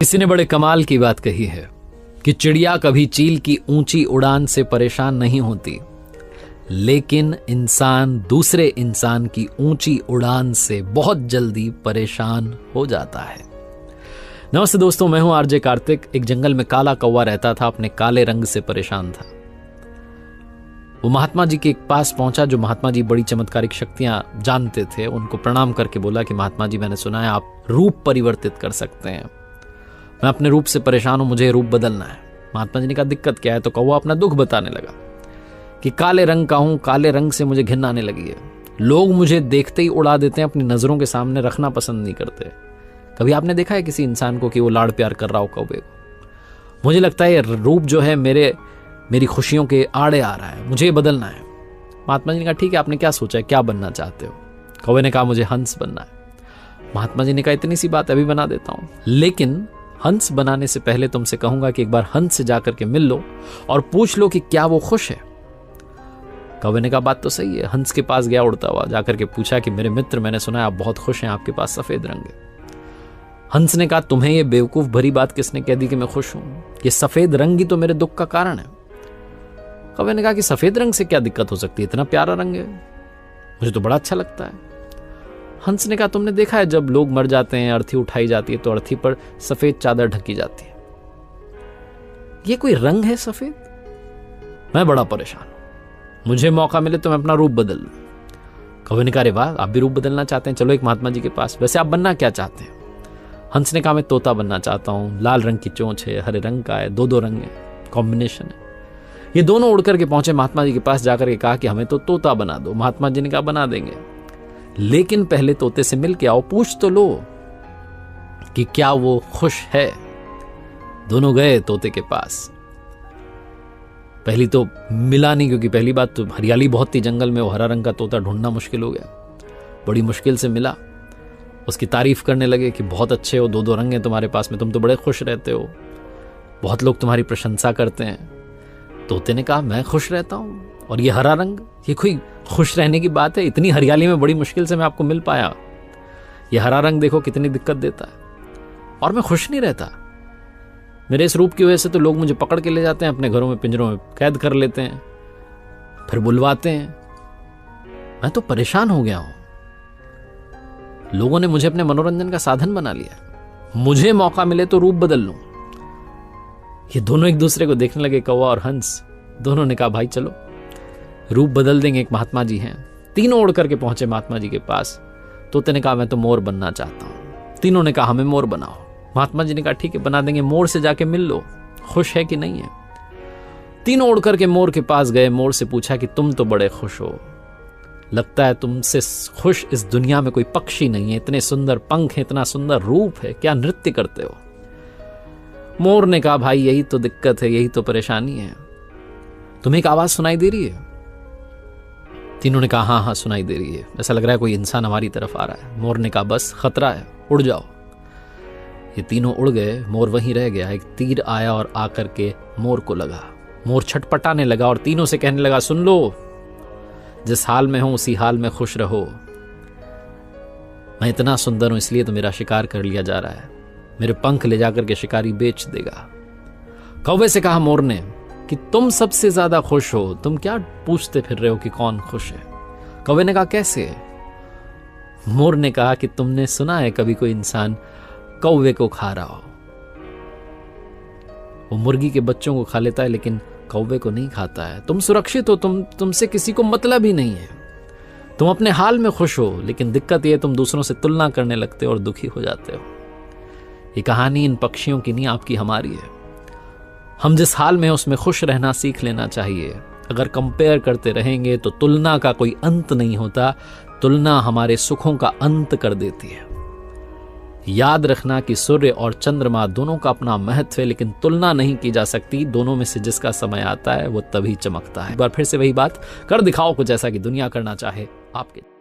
किसी ने बड़े कमाल की बात कही है कि चिड़िया कभी चील की ऊंची उड़ान से परेशान नहीं होती, लेकिन इंसान दूसरे इंसान की ऊंची उड़ान से बहुत जल्दी परेशान हो जाता है। नमस्ते दोस्तों, मैं हूं आरजे कार्तिक। एक जंगल में काला कौवा रहता था, अपने काले रंग से परेशान था। वो महात्मा जी के पास पहुंचा, जो महात्मा जी बड़ी चमत्कारिक शक्तियां जानते थे। उनको प्रणाम करके बोला कि महात्मा जी, मैंने सुना है आप रूप परिवर्तित कर सकते हैं। मैं अपने रूप से परेशान हूं, मुझे रूप बदलना है। महात्मा जी ने कहा दिक्कत क्या है? तो कौवा अपना दुख बताने लगा कि काले रंग का हूं, काले रंग से मुझे घिन आने लगी है। लोग मुझे देखते ही उड़ा देते हैं, अपनी नजरों के सामने रखना पसंद नहीं करते। कभी आपने देखा है किसी इंसान को कि वो लाड़ प्यार कर रहा हो कौवे को? मुझे लगता है रूप जो है मेरी खुशियों के आड़े आ रहा है, मुझे बदलना है। महात्मा जी ने कहा ठीक है, आपने क्या सोचा है, क्या बनना चाहते हो? कौवे ने कहा मुझे हंस बनना है। महात्मा जी ने कहा इतनी सी बात, अभी बना देता हूं, लेकिन हंस बनाने से पहले तुमसे कहूंगा कि एक बार हंस से जाकर के मिल लो और पूछ लो कि क्या वो खुश है। कौवे ने कहा बात तो सही है। हंस के पास गया उड़ता हुआ, जाकर के पूछा कि मेरे मित्र, मैंने सुना है आप बहुत खुश हैं, आपके पास सफेद रंग है। हंस ने कहा तुम्हें ये बेवकूफ भरी बात किसने कह दी कि मैं खुश हूं? ये सफेद रंग ही तो मेरे दुख का कारण है। कौवे ने कहा कि सफेद रंग से क्या दिक्कत हो सकती है, इतना प्यारा रंग है, मुझे तो बड़ा अच्छा लगता है। हंस ने कहा तुमने देखा है जब लोग मर जाते हैं, अर्थी उठाई जाती है तो अर्थी पर सफेद चादर ढकी जाती है। ये कोई रंग है सफेद? मैं बड़ा परेशान हूं, मुझे मौका मिले तो मैं अपना रूप बदल लूं। कौवे ने कहा वाह, आप भी रूप बदलना चाहते हैं, चलो एक महात्मा जी के पास। वैसे आप बनना क्या चाहते हैं? हंस ने कहा मैं तोता बनना चाहता हूं, लाल रंग की चोंच है, हरे रंग का है, दो रंग है, कॉम्बिनेशन है। ये दोनों उड़ करके पहुंचे महात्मा जी के पास, जाकर के कहा कि हमें तो तोता बना दो। महात्मा जी ने कहा बना देंगे, लेकिन पहले तोते से मिल के आओ, पूछ तो लो कि क्या वो खुश है। दोनों गए तोते के पास। पहली तो मिला नहीं, क्योंकि पहली बात तो हरियाली बहुत थी जंगल में, वो हरा रंग का तोता ढूंढना मुश्किल हो गया। बड़ी मुश्किल से मिला, उसकी तारीफ करने लगे कि बहुत अच्छे हो, दो रंग हैं तुम्हारे पास में, तुम तो बड़े खुश रहते हो, बहुत लोग तुम्हारी प्रशंसा करते हैं। तोते ने कहा मैं खुश रहता हूं, और ये हरा रंग, ये कोई खुश रहने की बात है? इतनी हरियाली में बड़ी मुश्किल से मैं आपको मिल पाया, ये हरा रंग देखो कितनी दिक्कत देता है, और मैं खुश नहीं रहता। मेरे इस रूप की वजह से तो लोग मुझे पकड़ के ले जाते हैं, अपने घरों में पिंजरों में कैद कर लेते हैं, फिर बुलवाते हैं। मैं तो परेशान हो गया हूं, लोगों ने मुझे अपने मनोरंजन का साधन बना लिया, मुझे मौका मिले तो रूप बदल लूं। ये दोनों एक दूसरे को देखने लगे, कौवा और हंस। दोनों ने कहा भाई चलो रूप बदल देंगे, एक महात्मा जी हैं। तीनों उड़ करके पहुंचे महात्मा जी के पास। तोते ने कहा मैं तो मोर बनना चाहता हूं। तीनों ने कहा हमें मोर बनाओ। महात्मा जी ने कहा ठीक है बना देंगे, मोर से जाके मिल लो, खुश है कि नहीं है। तीनों उड़ करके मोर के पास गए। मोर से पूछा कि तुम तो बड़े खुश हो, लगता है तुमसे खुश इस दुनिया में कोई पक्षी नहीं है, इतने सुंदर पंख है, इतना सुंदर रूप है, क्या नृत्य करते हो? मोर ने कहा भाई यही तो दिक्कत है, यही तो परेशानी है। तुम्हें एक आवाज सुनाई दे रही है? तीनों ने कहा हाँ सुनाई दे रही है, ऐसा लग रहा है कोई इंसान हमारी तरफ आ रहा है। मोर ने कहा बस खतरा है, उड़ जाओ। ये तीनों उड़ गए, मोर वहीं रह गया। एक तीर आया और आकर के मोर को लगा। मोर छटपटाने लगा और तीनों से कहने लगा सुन लो, जिस हाल में हूं उसी हाल में खुश रहो। मैं इतना सुंदर हूं इसलिए तो मेरा शिकार कर लिया जा रहा है, मेरे पंख ले जाकर के शिकारी बेच देगा। कौवे से कहा मोर ने कि तुम सबसे ज्यादा खुश हो, तुम क्या पूछते फिर रहे हो कि कौन खुश है? कौवे ने कहा कैसे? मोर ने कहा कि तुमने सुना है कभी कोई इंसान कौवे को खा रहा हो? वो मुर्गी के बच्चों को खा लेता है, लेकिन कौवे को नहीं खाता है। तुम सुरक्षित हो, तुमसे किसी को मतलब ही नहीं है, तुम अपने हाल में खुश हो, लेकिन दिक्कत यह तुम दूसरों से तुलना करने लगते हो और दुखी हो जाते हो। ये कहानी इन पक्षियों की नहीं, आपकी हमारी है। हम जिस हाल में हैं उसमें खुश रहना सीख लेना चाहिए। अगर कंपेयर करते रहेंगे तो तुलना का कोई अंत नहीं होता, तुलना हमारे सुखों का अंत कर देती है। याद रखना कि सूर्य और चंद्रमा दोनों का अपना महत्व है, लेकिन तुलना नहीं की जा सकती। दोनों में से जिसका समय आता है वो तभी चमकता है। एक बार फिर से वही बात कर दिखाओ कुछ ऐसा कि दुनिया करना चाहे आपके।